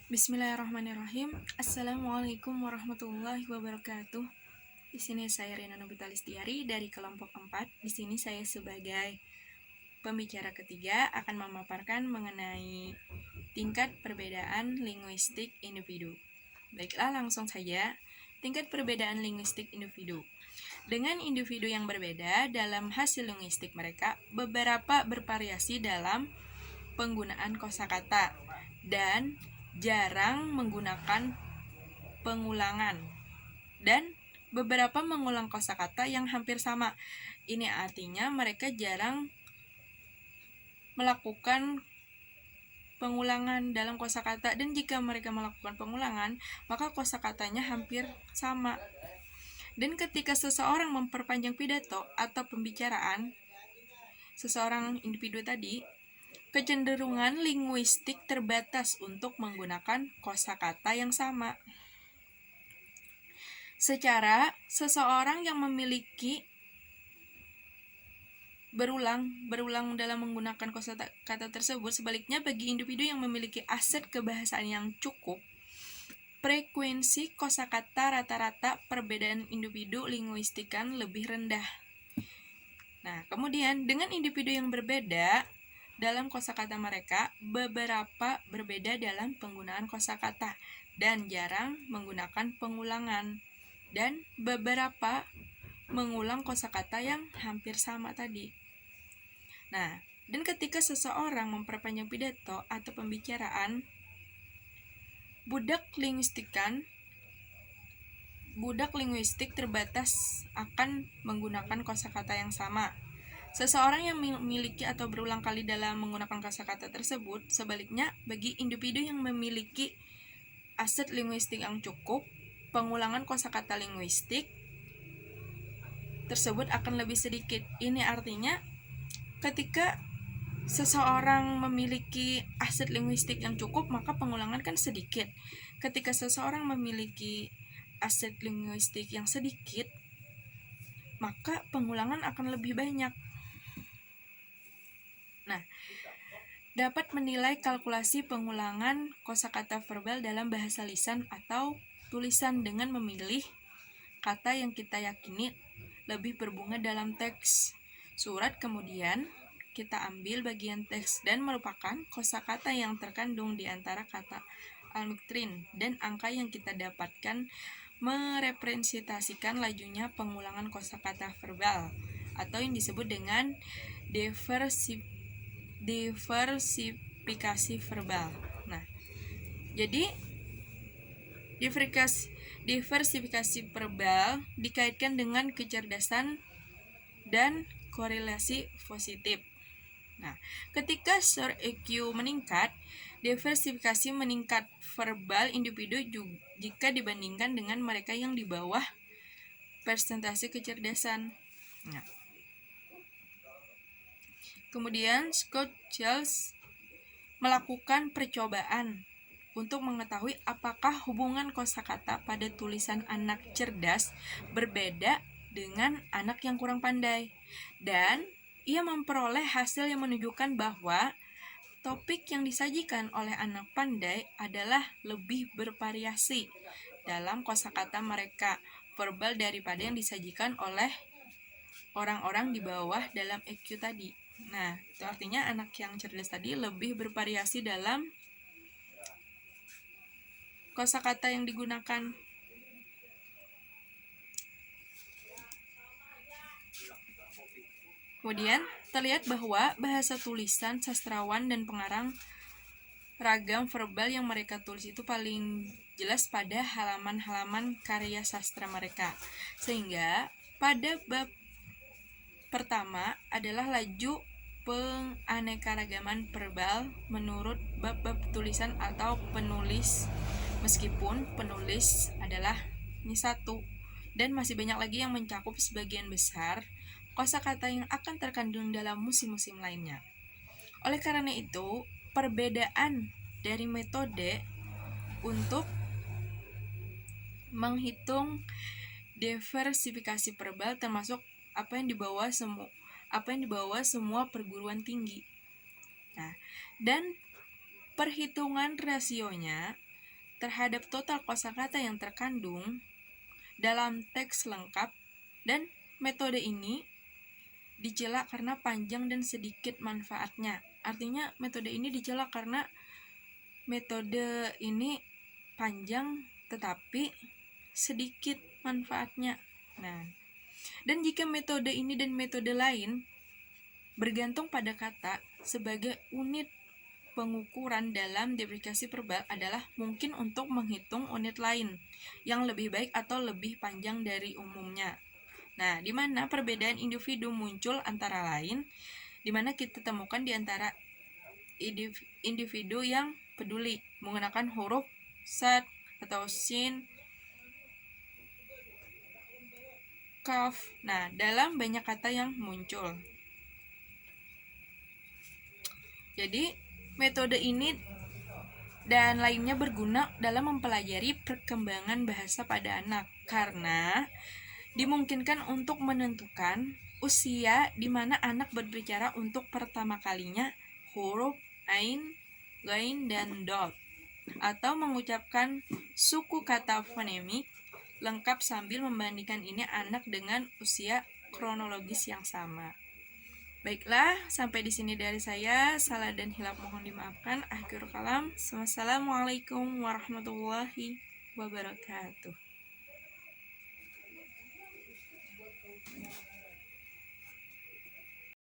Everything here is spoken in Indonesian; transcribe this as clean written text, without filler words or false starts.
Bismillahirrahmanirrahim. Assalamualaikum warahmatullahi wabarakatuh. Di sini saya Rina Nobita Listiari dari kelompok 4. Di sini saya sebagai pembicara ketiga akan memaparkan mengenai tingkat perbedaan linguistik individu. Baiklah, langsung saja. Tingkat perbedaan linguistik individu. Dengan individu yang berbeda dalam hasil linguistik mereka, beberapa bervariasi dalam penggunaan kosakata dan jarang menggunakan pengulangan, dan beberapa mengulang kosakata yang hampir sama. Ini artinya mereka jarang melakukan pengulangan dalam kosakata, dan jika mereka melakukan pengulangan, maka kosakatanya hampir sama. Dan ketika seseorang memperpanjang pidato atau pembicaraan seseorang individu tadi, kecenderungan linguistik terbatas untuk menggunakan kosakata yang sama. Secara seseorang yang memiliki berulang dalam menggunakan kosakata tersebut, sebaliknya bagi individu yang memiliki aset kebahasaan yang cukup, frekuensi kosakata rata-rata perbedaan individu linguistikan lebih rendah. Nah, kemudian dengan individu yang berbeda dalam kosakata mereka, beberapa berbeda dalam penggunaan kosakata dan jarang menggunakan pengulangan, dan beberapa mengulang kosakata yang hampir sama tadi. Nah, dan ketika seseorang memperpanjang pidato atau pembicaraan, budak linguistik terbatas akan menggunakan kosakata yang sama. Seseorang yang memiliki atau berulang kali dalam menggunakan kosakata tersebut, sebaliknya bagi individu yang memiliki aset linguistik yang cukup, pengulangan kosakata linguistik tersebut akan lebih sedikit. Ini artinya ketika seseorang memiliki aset linguistik yang cukup, maka pengulangan kan sedikit. Ketika seseorang memiliki aset linguistik yang sedikit, maka pengulangan akan lebih banyak. Nah, dapat menilai kalkulasi pengulangan kosakata verbal dalam bahasa lisan atau tulisan dengan memilih kata yang kita yakini lebih berbunga dalam teks surat, kemudian kita ambil bagian teks dan merupakan kosakata yang terkandung di antara kata al-miktrin dan angka yang kita dapatkan merepresentasikan lajunya pengulangan kosakata verbal atau yang disebut dengan diversifikasi verbal. Nah, jadi diversifikasi verbal dikaitkan dengan kecerdasan dan korelasi positif. Nah, ketika SOR EQ meningkat, diversifikasi meningkat verbal individu jika dibandingkan dengan mereka yang di bawah persentase kecerdasan. Nah, kemudian Scott Charles melakukan percobaan untuk mengetahui apakah hubungan kosakata pada tulisan anak cerdas berbeda dengan anak yang kurang pandai, dan ia memperoleh hasil yang menunjukkan bahwa topik yang disajikan oleh anak pandai adalah lebih bervariasi dalam kosakata mereka verbal daripada yang disajikan oleh orang-orang di bawah dalam EQ tadi. Nah, itu artinya anak yang cerdas tadi lebih bervariasi dalam kosakata yang digunakan. Kemudian terlihat bahwa bahasa tulisan sastrawan dan pengarang ragam verbal yang mereka tulis itu paling jelas pada halaman-halaman karya sastra mereka. Sehingga pada bab pertama adalah laju penganekaragaman verbal menurut bab-bab tulisan atau penulis, meskipun penulis adalah ini satu dan masih banyak lagi yang mencakup sebagian besar kosakata yang akan terkandung dalam musim-musim lainnya. Oleh karena itu, perbedaan dari metode untuk menghitung diversifikasi verbal termasuk apa yang dibawa semua perguruan tinggi. Nah, dan perhitungan rasionya terhadap total kosakata yang terkandung dalam teks lengkap, dan metode ini dicela karena panjang dan sedikit manfaatnya. Artinya metode ini dicela karena metode ini panjang tetapi sedikit manfaatnya. Nah, dan jika metode ini dan metode lain bergantung pada kata sebagai unit pengukuran dalam deplikasi verbal adalah mungkin untuk menghitung unit lain yang lebih baik atau lebih panjang dari umumnya. Nah, di mana perbedaan individu muncul antara lain, di mana kita temukan di antara individu yang peduli menggunakan huruf sad atau sin, kaf. Nah, dalam banyak kata yang muncul. Jadi, metode ini dan lainnya berguna dalam mempelajari perkembangan bahasa pada anak karena dimungkinkan untuk menentukan usia di mana anak berbicara untuk pertama kalinya huruf ain, ghain, dan dot, atau mengucapkan suku kata fonemik lengkap sambil membandingkan ini anak dengan usia kronologis yang sama. Baiklah, sampai di sini dari saya. Salah dan hilaf mohon dimaafkan. Akhirul kalam. Wassalamualaikum warahmatullahi wabarakatuh.